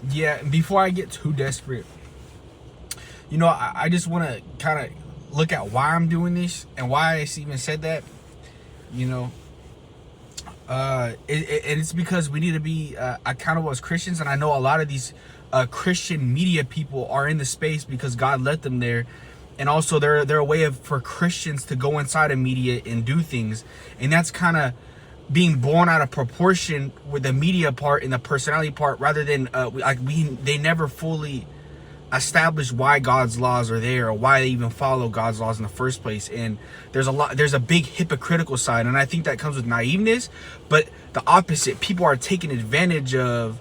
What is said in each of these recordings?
Yeah, before I get too desperate, I just want to kind of look at why I'm doing this and why I even said that. You know, it's because we need to be accountable as Christians, and I know a lot of these Christian media people are in the space because God let them there, and also they're a way for Christians to go inside of media and do things, and that's kind of being blown out of proportion with the media part and the personality part, rather than they never fully establish why God's laws are there or why they even follow God's laws in the first place. And there's a big hypocritical side, and I think that comes with naiveness, but the opposite, people are taking advantage of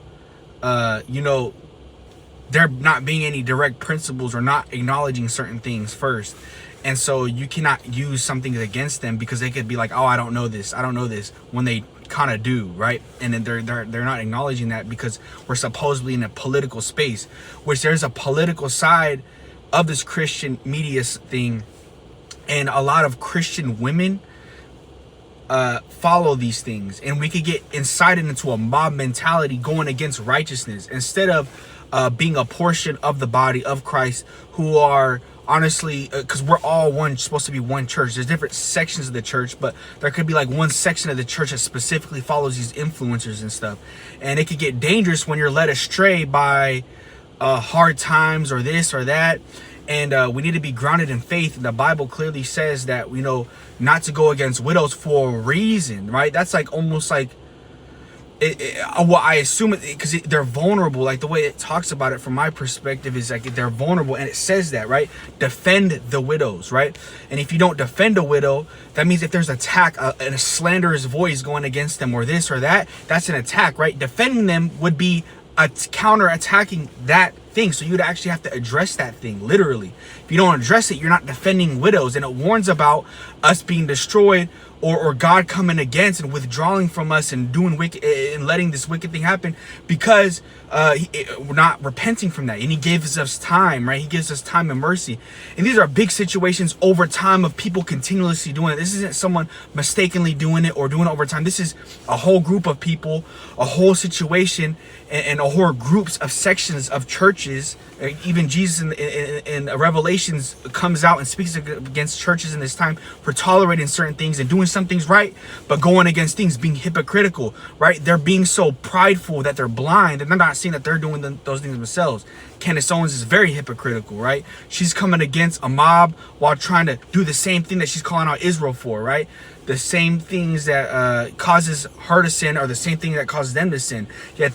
there not being any direct principles or not acknowledging certain things first. And so you cannot use something against them because they could be like, oh, I don't know this, when they kind of do, right? And then they're not acknowledging that because we're supposedly in a political space, which there's a political side of this Christian media thing, and a lot of Christian women follow these things, and we could get incited into a mob mentality going against righteousness instead of being a portion of the body of Christ, who are honestly, because we're all supposed to be one church. There's different sections of the church, but there could be like one section of the church that specifically follows these influencers and stuff, and it could get dangerous when you're led astray by hard times or this or that. And we need to be grounded in faith. And the Bible clearly says that, not to go against widows for a reason, right? That's like almost like, well, I assume it because they're vulnerable. Like the way it talks about it from my perspective is like they're vulnerable, and it says that, right? Defend the widows, right? And if you don't defend a widow, that means if there's attack and a slanderous voice going against them or this or that, that's an attack, right? Defending them would be counter attacking that thing. So you'd actually have to address that thing literally. If you don't address it, you're not defending widows. And it warns about us being destroyed, or God coming against and withdrawing from us and doing wicked and letting this wicked thing happen because we're not repenting from that. And he gives us time, right? He gives us time and mercy. And these are big situations over time of people continuously doing it. This isn't someone mistakenly doing it or doing it over time. This is a whole group of people, a whole situation, and a whole groups of sections of churches. Even Jesus in Revelations comes out and speaks against churches in this time for tolerating certain things and doing some things right, but going against things, being hypocritical, right? They're being so prideful that they're blind and they're not seeing that they're doing those things themselves. Candace Owens is very hypocritical, right? She's coming against a mob while trying to do the same thing that she's calling out Israel for, right? The same things that causes her to sin are the same thing that causes them to sin. Yet